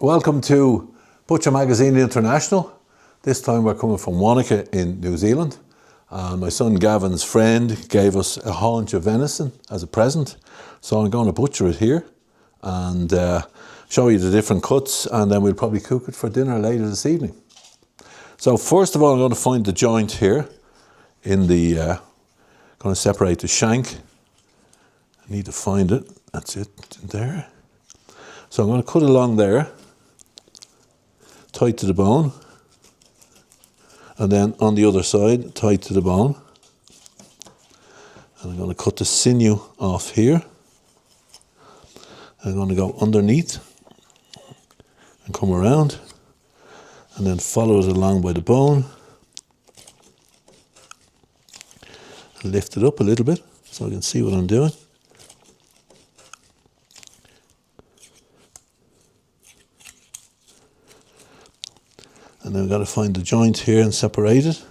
Welcome to Butcher Magazine International. This time we're coming from Wanaka in New Zealand. My son Gavin's friend gave us a haunch of venison as a present. So I'm going to butcher it here and show you the different cuts, and then we'll probably cook it for dinner later this evening. So first of all, I'm going to find the joint here in the, going to separate the shank. I need to find it. That's it, there. So I'm going to cut along there, tight to the bone, and then on the other side, tight to the bone. And I'm going to cut the sinew off here. I'm going to go underneath and come around, and then follow it along by the bone. And lift it up a little bit so I can see what I'm doing. And then I've got to find the joint here and separate it.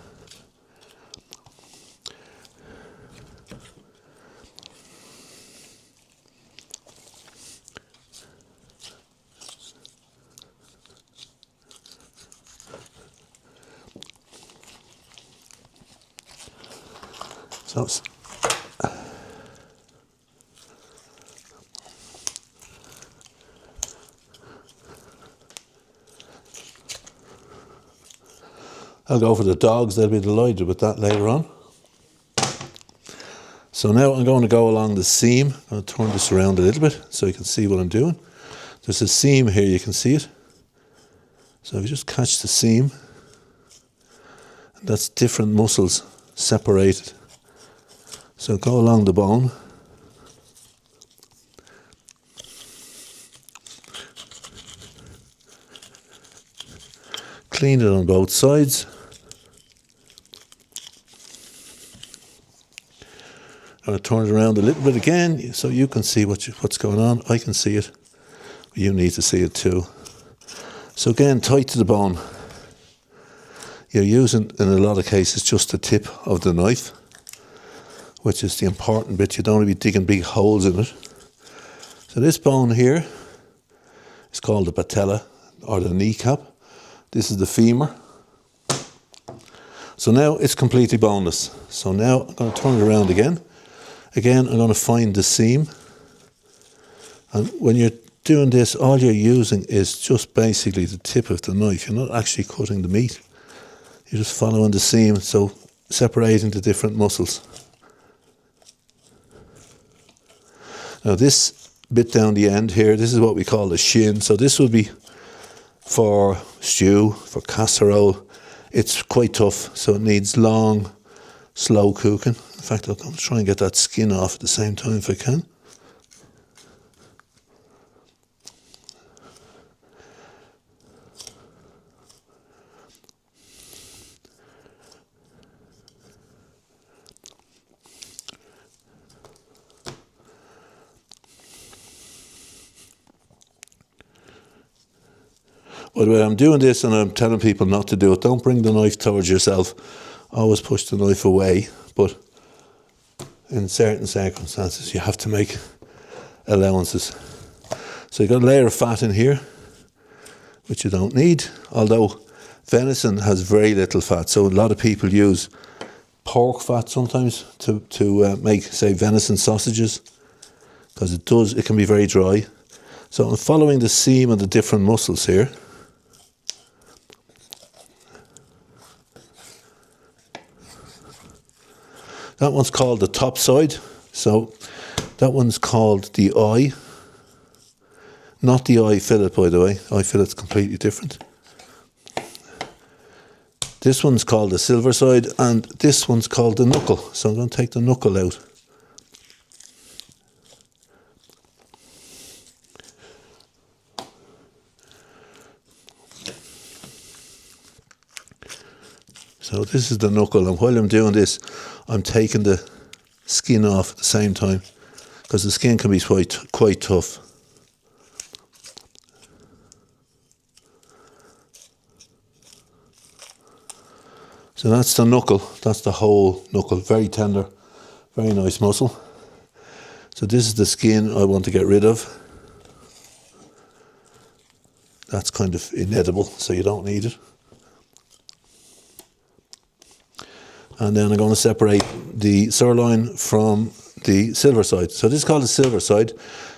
So I'll go for the dogs, they'll be delighted with that later on. So now I'm going to go along the seam. I'm going to turn this around a little bit so you can see what I'm doing. There's a seam here, you can see it. So if you just catch the seam, that's different muscles separated. So go along the bone. Clean it on both sides. I'm going to turn it around a little bit again so you can see what's going on. I can see it. You need to see it too. So again, tight to the bone. You're using, in a lot of cases, just the tip of the knife, which is the important bit. You don't want to be digging big holes in it. So this bone here is called the patella, or the kneecap. This is the femur. So now it's completely boneless. So now I'm going to turn it around again. Again, I'm going to find the seam. And when you're doing this, all you're using is just basically the tip of the knife. You're not actually cutting the meat. You're just following the seam, so separating the different muscles. Now this bit down the end here, this is what we call the shin. So this will be for stew, for casserole. It's quite tough, so it needs long, slow cooking. In fact, I'll try and get that skin off at the same time if I can. By the way, I'm doing this and I'm telling people not to do it. Don't bring the knife towards yourself. Always push the knife away. But in certain circumstances, you have to make allowances. So you've got a layer of fat in here, which you don't need. Although venison has very little fat. So a lot of people use pork fat sometimes to make, say, venison sausages. Because it can be very dry. So I'm following the seam and the different muscles here. That one's called the top side, so that one's called the eye. Not the eye fillet, by the way. Eye fillet's completely different. This one's called the silver side, and this one's called the knuckle. So I'm going to take the knuckle out. So this is the knuckle, and while I'm doing this, I'm taking the skin off at the same time, because the skin can be quite tough. So that's the knuckle, that's the whole knuckle, very tender, very nice muscle. So this is the skin I want to get rid of. that's kind of inedible, so you don't need it. And then I'm going to separate the sirloin from the silver side. So this is called the silver side.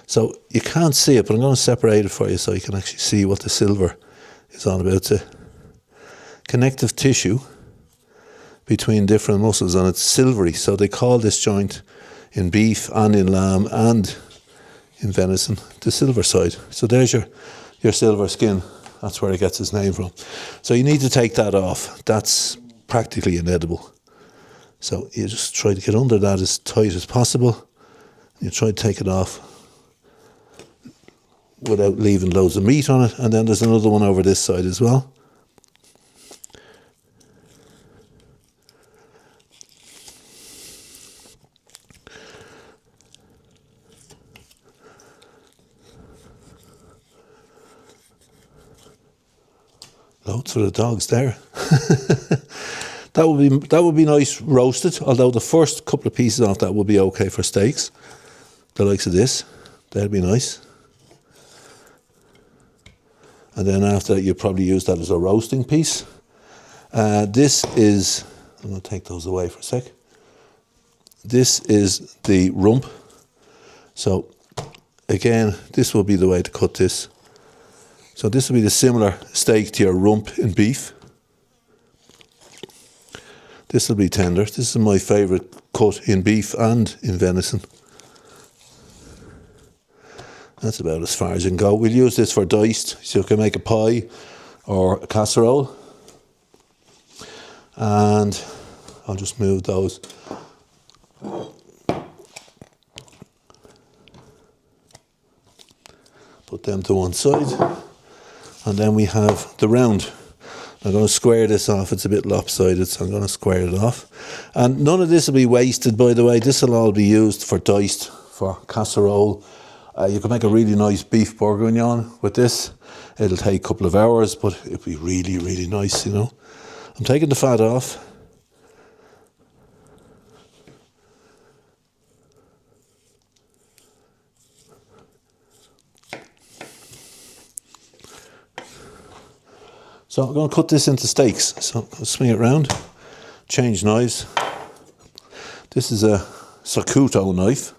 So you can't see it, but I'm going to separate it for you so you can actually see what the silver is all about. It's a connective tissue between different muscles, and it's silvery. So they call this joint in beef and in lamb and in venison the silver side. So there's your silver skin. That's where it gets its name from. So you need to take that off. That's practically inedible. So you just try to get under that as tight as possible. You try to take it off without leaving loads of meat on it. And then there's another one over this side as well. Loads for the dogs there. That would be nice roasted, although the first couple of pieces off that would be okay for steaks. The likes of this, that'd be nice. And then after that, you'd probably use that as a roasting piece. This is, I'm going to take those away for a sec. This is the rump. So again, this will be the way to cut this. So this will be the similar steak to your rump in beef. This will be tender. This is my favourite cut in beef and in venison. That's about as far as you can go. We'll use this for diced, so you can make a pie or a casserole. And I'll just move those. Put them to one side. And then we have the round. I'm going to square this off. It's a bit lopsided, so I'm going to square it off. And none of this will be wasted, by the way. This will all be used for diced, for casserole. You can make a really nice beef bourguignon with this. It'll take a couple of hours, but it'll be really, really nice, you know. I'm taking the fat off. So I'm going to cut this into steaks. So I'll swing it round, change knives. This is a Sakuto knife,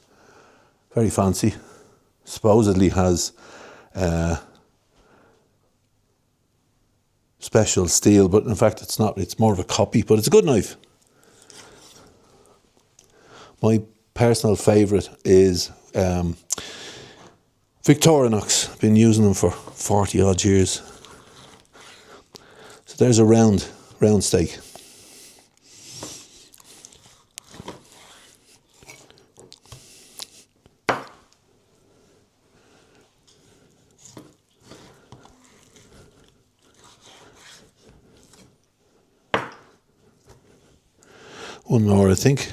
very fancy. Supposedly has special steel, but in fact it's not. It's more of a copy, but it's a good knife. My personal favourite is Victorinox. I've been using them for 40 odd years. So there's a round steak. One more, I think.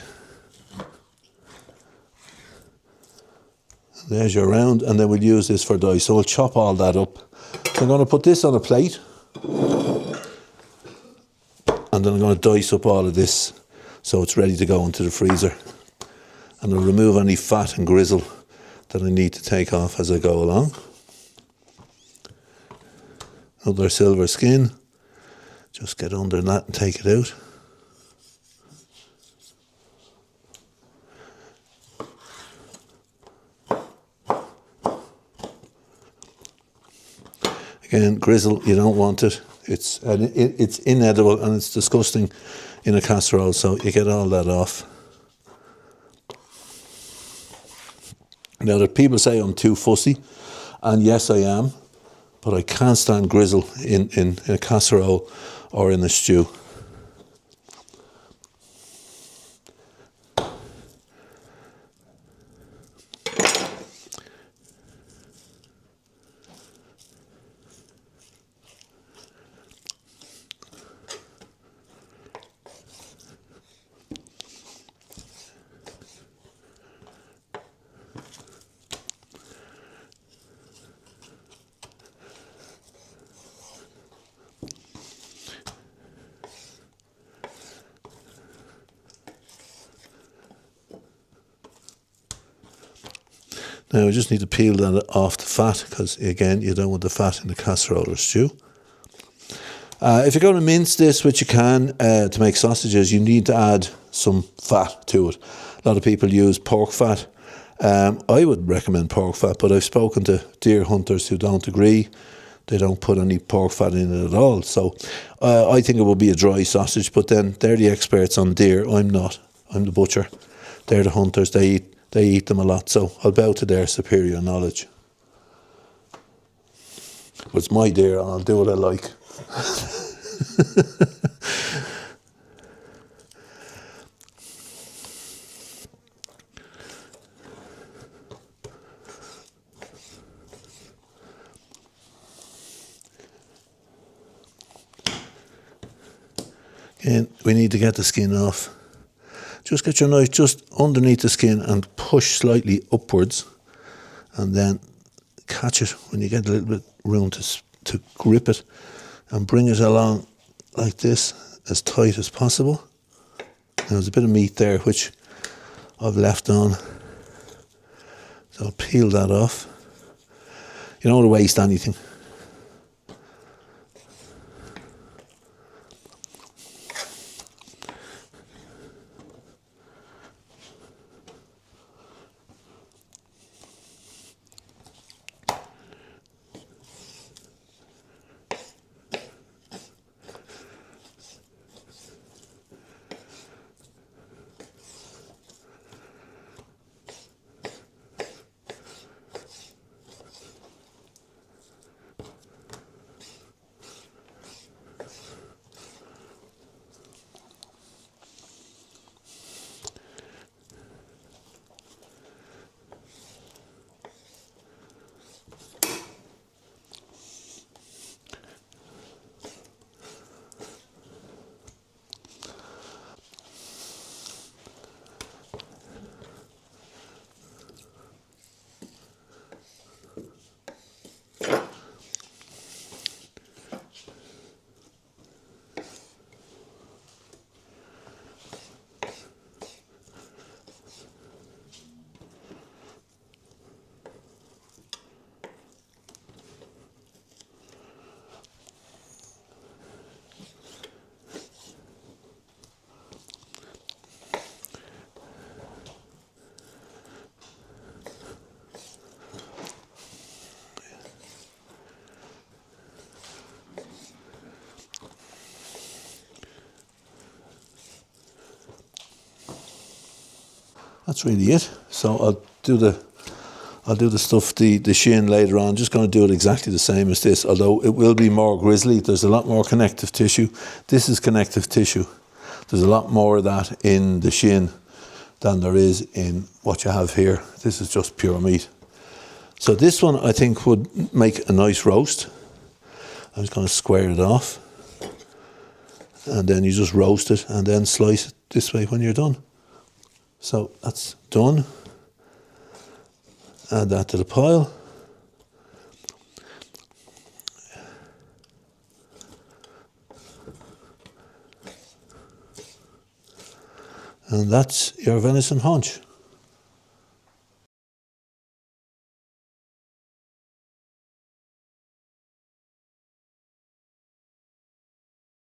There's your round, and then we'll use this for dice. So we'll chop all that up. So I'm going to put this on a plate, and then I'm going to dice up all of this so it's ready to go into the freezer. And I'll remove any fat and gristle that I need to take off as I go along. Another silver skin. Just get under that and take it out. Again, gristle, you don't want it. It's inedible and it's disgusting in a casserole, so you get all that off. Now, that people say I'm too fussy, and yes, I am, but I can't stand gristle in a casserole or in a stew. Now we just need to peel that off the fat, because again, you don't want the fat in the casserole or stew. If you're going to mince this, which you can, to make sausages, you need to add some fat to it. A lot of people use pork fat. I would recommend pork fat, but I've spoken to deer hunters who don't agree. They don't put any pork fat in it at all. So I think it will be a dry sausage, but then they're the experts on deer. I'm not. I'm the butcher. They're the hunters. They eat them a lot. So I'll bow to their superior knowledge. But it's my deer, and I'll do what I like. And we need to get the skin off. Just get your knife just underneath the skin and push slightly upwards, and then catch it when you get a little bit room to grip it, and bring it along like this, as tight as possible. Now, there's a bit of meat there which I've left on, so I'll peel that off. You don't want to waste anything. That's really it. So I'll do the stuff, the shin later on. Just going to do it exactly the same as this, although it will be more grisly. There's a lot more connective tissue. This is connective tissue. There's a lot more of that in the shin than there is in what you have here. This is just pure meat. So this one I think would make a nice roast. I'm just going to square it off, and then you just roast it and then slice it this way when you're done. So that's done. Add that to the pile. And that's your venison haunch.